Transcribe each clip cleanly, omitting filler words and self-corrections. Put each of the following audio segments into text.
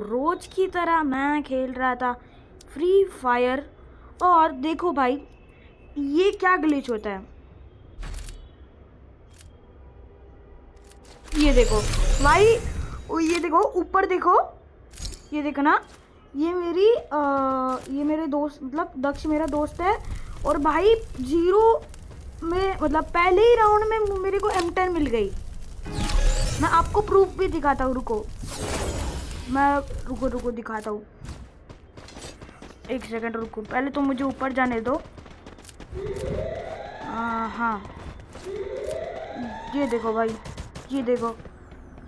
रोज की तरह मैं खेल रहा था फ्री फायर। और देखो भाई ये क्या ग्लिच होता है, ये देखो भाई, ये देखो ऊपर देखो, ये देखो ना, ये मेरे दोस्त मतलब दक्ष मेरा दोस्त है। और भाई 0 में मतलब पहले ही राउंड में मेरे को M10 मिल गई। मैं आपको प्रूफ भी दिखाता हूँ, रुको दिखाता हूँ। एक सेकंड रुको, पहले तो मुझे ऊपर जाने दो। हाँ ये देखो भाई, ये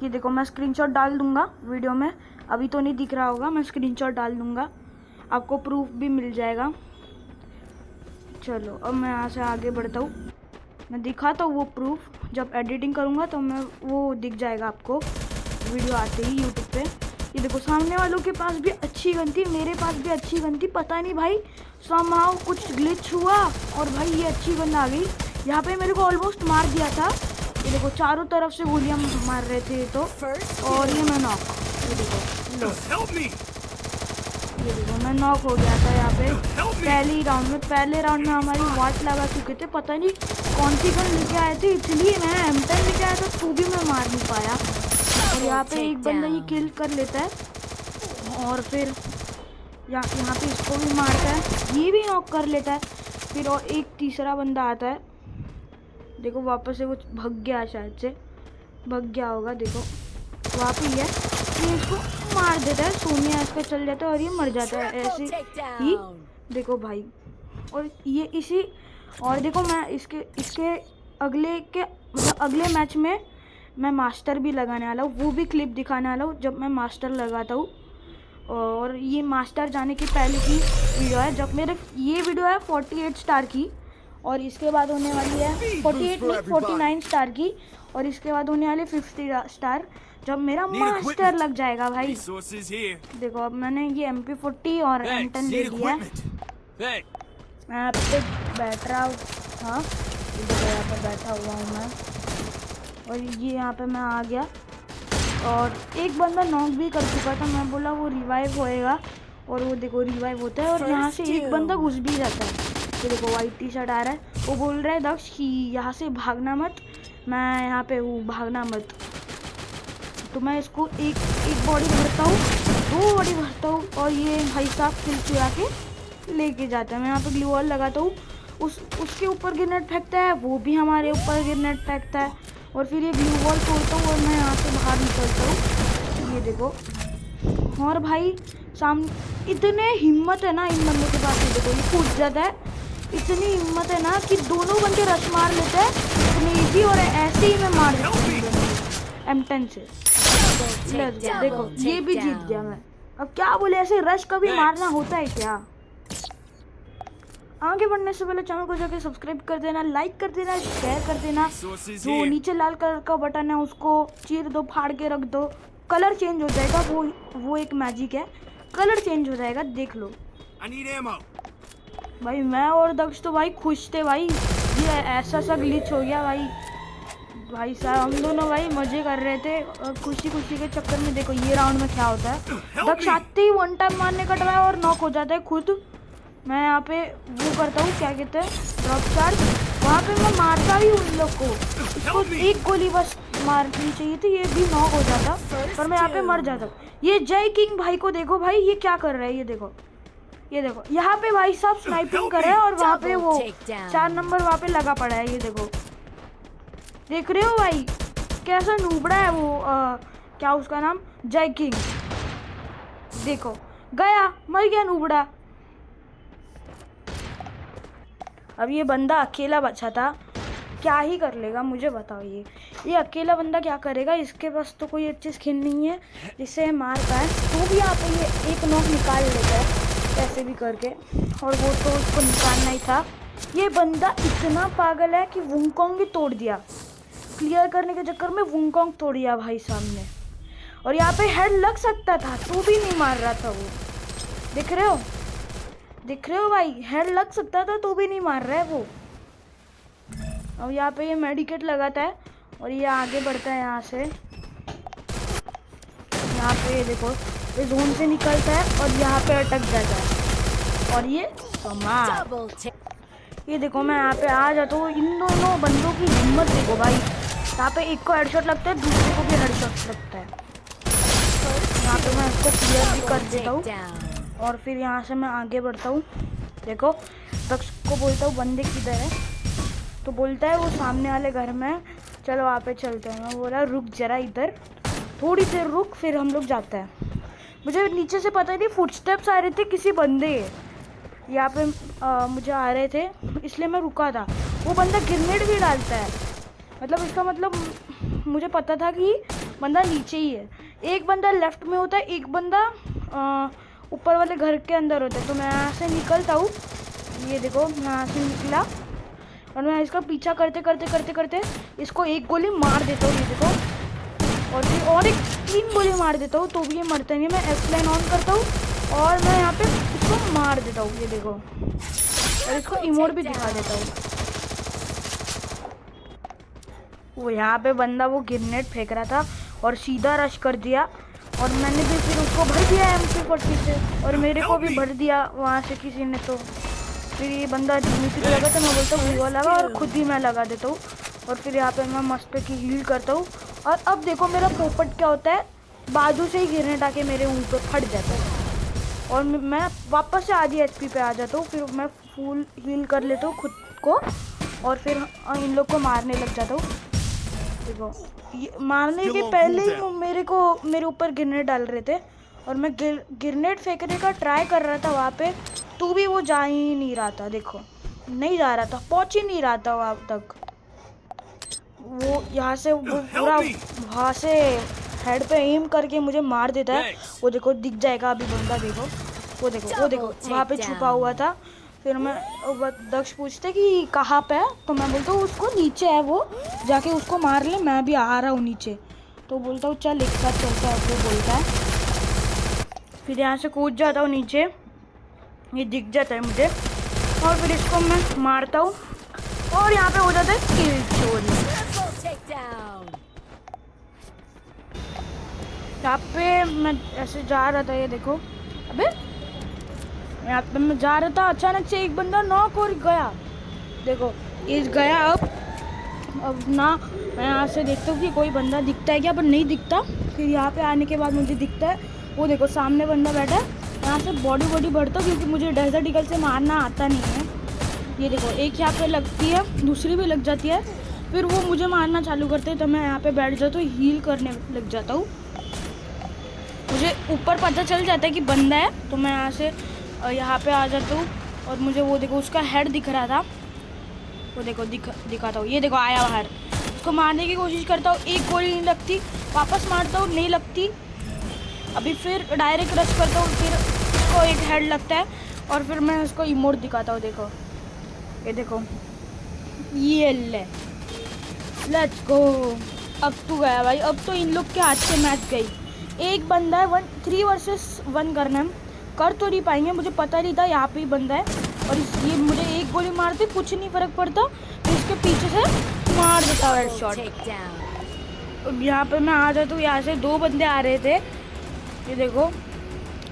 देखो मैं स्क्रीनशॉट डाल दूंगा वीडियो में। अभी तो नहीं दिख रहा होगा, मैं स्क्रीनशॉट डाल दूंगा, आपको प्रूफ भी मिल जाएगा। चलो अब मैं यहाँ से आगे बढ़ता हूँ, मैं दिखाता हूँ वो प्रूफ। जब एडिटिंग करूँगा तो मैं वो दिख जाएगा आपको वीडियो आते ही यूट्यूब पे। ये देखो सामने वालों के पास भी अच्छी गन थी, मेरे पास भी अच्छी गन थी, पता नहीं भाई समहाउ कुछ ग्लिच हुआ और भाई ये अच्छी गन आ गई। यहाँ पे मेरे को ऑलमोस्ट मार दिया था। ये देखो चारों तरफ से गोलियां मार रहे थे तो, और ये मैं नॉक, ये देखो मैं नॉक हो गया था यहाँ पे पहले राउंड में हमारी वाट लगा चुके थे। पता नहीं कौन सी गन लेके आए थे, इसलिए मैं M10 लेके आया था तो भी मैं मार नहीं पाया। और यहाँ पे एक बंदा ये किल कर लेता है और फिर यहाँ पे इसको भी मारता है, ये भी नॉक कर लेता है। फिर और एक तीसरा बंदा आता है, देखो वापस से वो भाग गया, शायद से भाग गया होगा, देखो वहाँ पे ही है। ये इसको मार देता है, सोनिया इसका चल जाता है और ये मर जाता है ऐसे ही। देखो भाई, और ये इसी, और देखो मैं इसके अगले मैच में मैं मास्टर भी लगाने वाला हूँ, वो भी क्लिप दिखाने वाला हूँ जब मैं मास्टर लगाता हूँ। और ये मास्टर जाने के पहले की वीडियो है, जब मेरे ये वीडियो है 48 स्टार की, और इसके बाद होने वाली है 48 नहीं 49 स्टार की, और इसके बाद होने वाले 50 स्टार जब मेरा मास्टर लग जाएगा भाई। देखो अब मैंने ये MP40 और M10 ले लिया है, मैं यहाँ पे बैठ रहा हूँ। हाँ यहाँ पे बैठा हुआ हूँ मैं, और ये यहाँ पे मैं आ गया और एक बंदा नॉक भी कर चुका था। मैं बोला वो रिवाइव होएगा, और वो देखो रिवाइव होता है और यहाँ से एक बंदा घुस भी जाता है। तो देखो वाइट टी शर्ट आ रहा है, वो बोल रहा है दक्ष कि यहाँ से भागना मत, मैं यहाँ पे हूँ, भागना मत। तो मैं इसको एक बॉडी भरता हूँ, 2 बॉडी भरता हूँ, और ये भाई साहब किल चुरा के लेके जाता है। मैं यहाँ पे ग्लू वॉल लगाता हूँ, उसके ऊपर ग्रेनेड फेंकता है, वो भी हमारे ऊपर ग्रेनेड फेंकता है, और फिर ये ग्लू वॉल तोड़ता हूँ और मैं यहाँ से बाहर निकलता हूँ। ये देखो, और भाई सामने इतने हिम्मत है ना इन बंदों के पास, ये देखो ये कूद जाता है, इतनी हिम्मत है ना कि दोनों बंदे रश मार लेते हैं इतनी इजी, और ऐसे ही मैं मार देता हूँ M10 से। देखो ये भी जीत गया मैं। अब क्या बोले, ऐसे रश कभी मारना होता है क्या? आगे बढ़ने से पहले चैनल को जाके सब्सक्राइब कर देना, लाइक कर देना, शेयर कर देना। जो नीचे लाल कलर का बटन है उसको चीर दो, फाड़ के रख दो, कलर चेंज हो जाएगा। वो एक मैजिक है, कलर चेंज हो जाएगा, देख लो। भाई मैं और दक्ष तो भाई खुश थे भाई, ये ऐसा सा ग्लिच हो गया भाई साहब हम दोनों भाई मजे कर रहे थे, और खुशी के चक्कर में देखो ये राउंड में क्या होता है। दक्ष आते ही 1 टाइम मारने का ट्राई और नॉक हो जाता है खुद। मैं यहाँ पे वो करता हूँ, क्या कहते हैं, ड्रॉप चार्ज, वहाँ पे मैं मारता भी हूँ इन लोग को। इसको एक गोली बस मारनी चाहिए थी, ये भी नॉक हो जाता, पर मैं यहाँ पे मर जाता हूँ। ये जय किंग भाई को देखो भाई, ये क्या कर रहा है, ये देखो यहाँ पे भाई साहब स्नाइपिंग कर रहे हैं, और वहाँ पे वो 4 नंबर वहाँ पे लगा पड़ा है। ये देखो, देख रहे हो भाई कैसा नूबड़ा है वो, क्या उसका नाम, जय किंग। देखो गया, मर गया नूबड़ा। अब ये बंदा अकेला बचा था, क्या ही कर लेगा मुझे बताओ। ये अकेला बंदा क्या करेगा, इसके पास तो कोई अच्छी स्किन नहीं है जिससे मार पाए, तो भी यहाँ पे ये एक नॉक निकाल लेता है कैसे भी करके, और वो तो उसको निकालना ही था। ये बंदा इतना पागल है कि वुंगकोंग भी तोड़ दिया, क्लियर करने के चक्कर में वुंगकोंग तोड़ दिया भाई सामने, और यहाँ पे हेड लग सकता था तो भी नहीं मार रहा था वो। देख रहे हो भाई, हेड लग सकता था तो भी नहीं मार रहा है वो। अब यहाँ पे ये मेडिकेट लगाता है और ये आगे बढ़ता है यहाँ से। यहाँ पे देखो ये जोन से निकलता है और यहाँ पे अटक जाता है और ये समाप्त। ये देखो मैं यहाँ पे आ जाता हूँ। इन दोनों बंदों की हिम्मत देखो भाई, यहाँ पे एक को हेडशॉट लगता है, दूसरे को भी हेडशॉट लगता है। यहाँ पे मैं इसको क्लियर भी कर देता हूँ और फिर यहाँ से मैं आगे बढ़ता हूँ। देखो दक्ष को बोलता हूँ बंदे किधर है, तो बोलता है वो सामने वाले घर में है, चलो वहाँ पे चलते हैं। मैं बोला रुक जरा इधर थोड़ी देर रुक, फिर हम लोग जाते हैं। मुझे नीचे से पता नहीं फुटस्टेप्स आ रहे थे किसी बंदे यहाँ पे मुझे आ रहे थे, इसलिए मैं रुका था। वो बंदा ग्रेनेड भी डालता है, मतलब इसका मतलब मुझे पता था कि बंदा नीचे ही है। एक बंदा लेफ्ट में होता है, एक बंदा ऊपर वाले घर के अंदर होता है। तो मैं यहाँ से निकलता हूँ, ये देखो मैं यहाँ से निकला और मैं इसका पीछा करते करते करते करते इसको एक गोली मार देता हूँ, ये देखो। और फिर और एक 3 गोली मार देता हूँ, तो भी ये मरता नहीं। मैं एस लाइन ऑन करता हूँ और मैं यहाँ पे इसको मार देता हूँ, ये देखो। और इसको इमोट भी दिखा देता हूँ। वो यहाँ पे बंदा वो ग्रेनेड फेंक रहा था और सीधा रश कर दिया और मैंने भी फिर उसको भर दिया MP40 से और मेरे को भी भर दिया वहाँ से किसी ने। तो फिर ये बंदा नीचे लगा तो मैं बोलता हूँ वीवो लगा और खुद ही मैं लगा देता हूँ और फिर यहाँ पे मैं मस्त की हील करता हूँ। और अब देखो मेरा पोपट क्या होता है, बाजू से ही गिरने आके मेरे मुँह पे फट जाता है और मैं वापस से आधी HP पे आ जाता हूँ। फिर मैं फुल हील कर लेता हूँ खुद को और फिर इन लोग को मारने लग जाता हूँ। देखो ये मारने के पहले ही मेरे ऊपर ग्रेनेड डाल रहे थे और मैं ग्रेनेड फेंकने का ट्राई कर रहा था वहाँ पे, तो भी वो जा ही नहीं रहा था। देखो नहीं जा रहा था, पहुँच ही नहीं रहा था वहाँ तक। वो यहाँ से वो पूरा वहाँ से हेड पे एम करके मुझे मार देता है। वो देखो दिख जाएगा अभी बंदा, देखो वो देखो वहाँ पे छुपा हुआ था। फिर मैं दक्ष पूछते कि कहाँ पे है, तो मैं बोलता हूँ उसको नीचे है, वो जाके उसको मार ले, मैं भी आ रहा हूँ नीचे। तो बोलता हूँ चल एक साथ चलता है, वो बोलता है। फिर यहाँ से कूद जाता हूँ नीचे, ये दिख जाता है मुझे और फिर इसको मैं मारता हूँ और यहाँ पे हो जाता है किल चोरी। यहाँ पे मैं ऐसे जा रहा था, ये देखो अबे यहाँ पे मैं जा रहा था, अचानक से एक बंदा नॉक और गया। देखो इस गया। अब ना मैं यहाँ से देखता हूँ कि कोई बंदा दिखता है क्या, पर नहीं दिखता। फिर यहाँ पे आने के बाद मुझे दिखता है, वो देखो सामने बंदा बैठा है। यहाँ से बॉडी बढ़ता हूँ क्योंकि मुझे डेजर्ट ईगल से मारना आता नहीं है। ये देखो एक यहाँ पे लगती है, दूसरी भी लग जाती है, फिर वो मुझे मारना चालू करते हैं। तो मैं यहाँ पे बैठ जाता हूँ, हील करने लग जाता हूँ। मुझे ऊपर पता चल जाता है कि बंदा है, तो मैं यहाँ से यहाँ पे आ जाता हूँ और मुझे वो देखो उसका हेड दिख रहा था, वो देखो दिखाता हूँ। ये देखो आया बाहर, उसको मारने की कोशिश करता हूँ, एक गोली नहीं लगती, वापस मारता हूँ नहीं लगती। अभी फिर डायरेक्ट रश करता हूँ, फिर उसको एक हेड लगता है और फिर मैं उसको इमोट दिखाता हूँ। देखो ये देखो, ये ले लेट्स गो। अब तो गया भाई, अब तो इन लोग के हाथ से मैच गई। एक बंदा है, 3 वर्सेस 1 करना है, कर तो नहीं पाएंगे, मुझे पता नहीं था यहाँ पे ही बंदा है। और ये मुझे एक गोली मारते कुछ नहीं फ़र्क पड़ता, तो इसके पीछे से मार देता है हेडशॉट। अब यहाँ पे मैं आ जाता हूँ, यहाँ से 2 बंदे आ रहे थे, ये देखो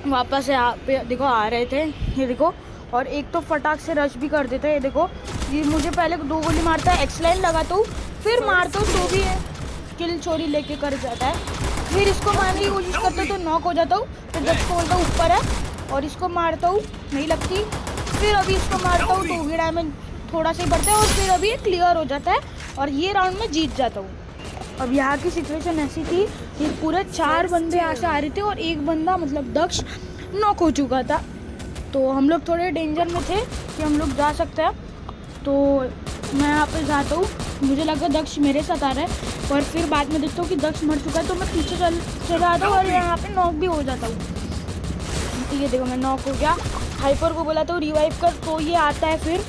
वापस यहाँ पे देखो आ रहे थे, ये देखो। और एक तो फटाक से रश भी कर देता है, ये देखो ये मुझे पहले 2 गोली मारता है, एक्स लाइन लगाता हूँ, फिर मारता हूँ तो भी किल चोरी लेके कर जाता है। फिर इसको मारने की कोशिश करता हूँ तो नॉक हो जाता हूँ, फिर जब बोलता हूँ ऊपर है और इसको मारता हूँ नहीं लगती, फिर अभी इसको मारता हूँ तो भी डैमेज थोड़ा सा ही बढ़ता है और फिर अभी क्लियर हो जाता है और ये राउंड में जीत जाता हूँ। अब यहाँ की सिचुएशन ऐसी थी कि पूरे 4 बंदे यहाँ से आ रहे थे और एक बंदा मतलब दक्ष नॉक हो चुका था। तो हम लोग थोड़े डेंजर में थे कि हम लोग जा सकते हैं। तो मैं यहाँ पे जाता हूँ, मुझे लगा दक्ष मेरे साथ आ रहा है, पर फिर बाद में देखता हूँ कि दक्ष मर चुका है, तो मैं पीछे चला आता हूँ और यहाँ पे नॉक भी हो जाता हूँ। ये देखो मैं नॉक हो गया। हाइपर को बोला तो रिवाइव कर, तो ये आता है फिर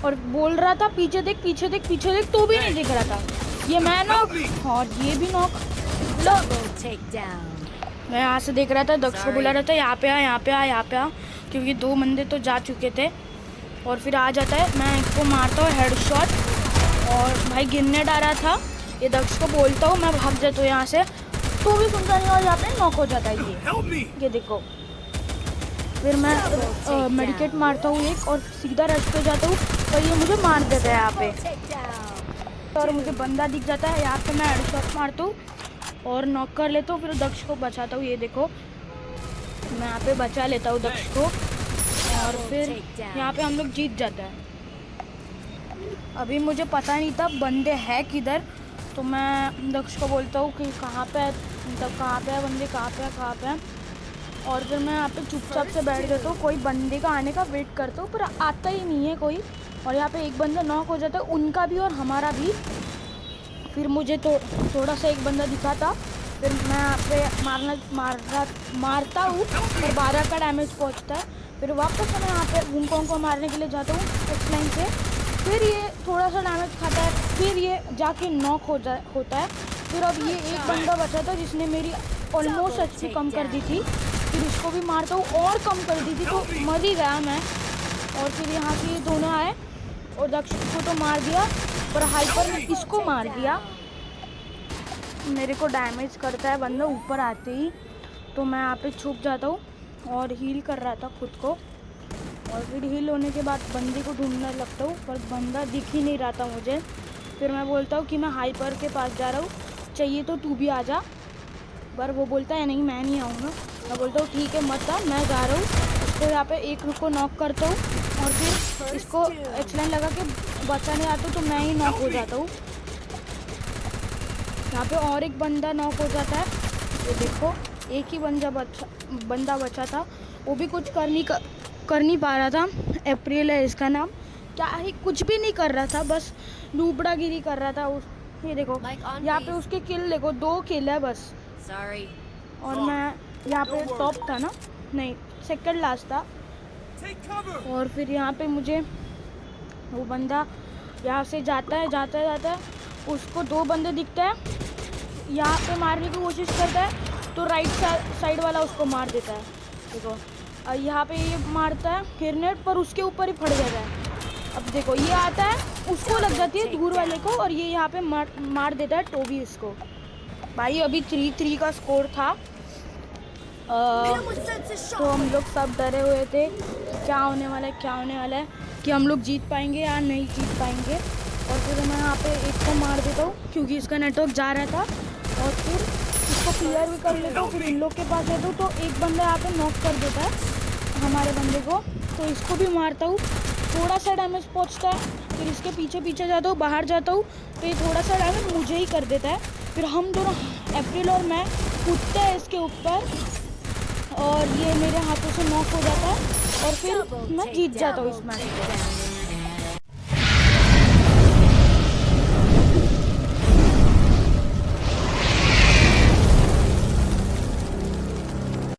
और बोल रहा था पीछे देख पीछे देख पीछे देख, तो भी नहीं दिख रहा था। ये मैं नॉक और ये भी नॉक। मैं यहाँ से देख रहा था, दक्ष को बुला रहा था यहाँ पे आ यहाँ पे आ यहाँ पे आ, क्योंकि 2 बंदे तो जा चुके थे। और फिर आ जाता है, मैं इसको मारता हूँ हेडशॉट और भाई ग्रेनेड आ रहा था, ये दक्ष को बोलता हूँ मैं भाग जाता हूँ यहाँ से। तो भी सुनता नहीं और यहाँ पे नॉक हो जाता है ये देखो। फिर मैं मेडिकेट मारता हूँ एक और सीधा रश पे जाता हूँ, तो ये मुझे मार देता है यहाँ पे। और मुझे बंदा दिख जाता है, यहाँ पे मैं हेडशॉट मारता हूँ और नॉक कर लेता हूँ। फिर दक्ष को बचाता हूँ, ये देखो मैं यहाँ पे बचा लेता हूँ दक्ष को। और फिर यहाँ पे हम लोग जीत जाता है। अभी मुझे पता नहीं था बंदे हैं किधर, तो मैं दक्ष को बोलता हूँ कि कहाँ पे है, मतलब कहाँ पे है बंदे, कहाँ पे है। और फिर मैं यहाँ पे चुपचाप से बैठ जाता हूँ, कोई बंदे का आने का वेट करता हूँ, पर आता ही नहीं है कोई। और यहाँ पे एक बंदा नॉक हो जाता है, उनका भी और हमारा भी। फिर मुझे तो थोड़ा सा एक बंदा दिखा था, फिर मैं यहाँ पे मारता हूँ और 12 का डैमेज पहुँचता है। फिर वापस मैं यहाँ पे वुंगकोंग को मारने के लिए जाता हूँ एक्स लाइन से। फिर ये थोड़ा सा डैमेज खाता है, फिर ये जाके नॉक होता है। फिर अब ये एक बंदा बचा था जिसने मेरी ऑलमोस्ट HP कम कर दी थी, फिर इसको भी मारता हूँ और कम कर दी थी, तो मर ही गया मैं। और फिर यहाँ से ये दोनों आए और दक्ष को तो मार दिया, पर हाइपर ने इसको मार दिया। मेरे को डैमेज करता है बंदा ऊपर आते ही, तो मैं यहाँ पे छुप जाता हूँ और हील कर रहा था खुद को। और फिर हील होने के बाद बंदे को ढूंढने लगता हूँ, पर बंदा दिख ही नहीं रहा था मुझे। फिर मैं बोलता हूँ कि मैं हाइपर के पास जा रहा हूँ, चाहिए तो तू भी आ जा। पर वो बोलता है नहीं मैं नहीं आऊँगा। मैं बोलता हूँ ठीक है मत आ, मैं जा रहा हूँ। उसको यहाँ पे एक को नॉक करता हूँ और फिर इसको एक्सलाइन लगा के बचाने आता हूँ, तो मैं ही नॉक हो जाता हूँ। यहाँ पे और एक बंदा नॉक हो जाता है, ये देखो एक ही बंदा बचा था, वो भी कुछ कर नहीं पा रहा था। अप्रैल है इसका नाम, क्या ही कुछ भी नहीं कर रहा था, बस नूबड़ागिरी कर रहा था। ये देखो यहाँ पे उसके किल देखो, 2 किल है बस। और मैं यहाँ पे टॉप था ना, नहीं सेकंड लास्ट था। और फिर यहाँ पे मुझे वो बंदा यहाँ से जाता है, उसको 2 बंदे दिखते हैं, यहाँ पे मारने की कोशिश करता है, तो राइट साइड वाला उसको मार देता है। देखो यहाँ पे ये मारता है ग्रेनेड, पर उसके ऊपर ही फट जाता है। अब देखो ये आता है, उसको लग जाती है दूर वाले को, और ये यहाँ पे मार देता है टोबी इसको। भाई अभी 3-3 का स्कोर था। तो हम लोग सब डरे हुए थे क्या होने वाला है कि हम लोग जीत पाएंगे या नहीं जीत पाएंगे। और फिर मैं यहाँ पे एक को मार देता हूँ क्योंकि इसका नेटवर्क जा रहा था, और फिर इसको क्लियर भी कर लेता हूँ। फिर इन लोग के पास जाता हूँ, तो एक बंदा यहाँ पे नॉक कर देता है हमारे बंदे को, तो इसको भी मारता हूँ, थोड़ा सा डैमेज पहुँचता है। फिर इसके पीछे जाता हूँ, बाहर जाता हूँ, तो ये थोड़ा सा डैमेज मुझे ही कर देता है। फिर हम दोनों अप्रैल और मैं कूदते हैं इसके ऊपर, और ये मेरे हाथों से नॉक हो जाता है, और फिर मैं जीत जाता हूँ इस मैच को।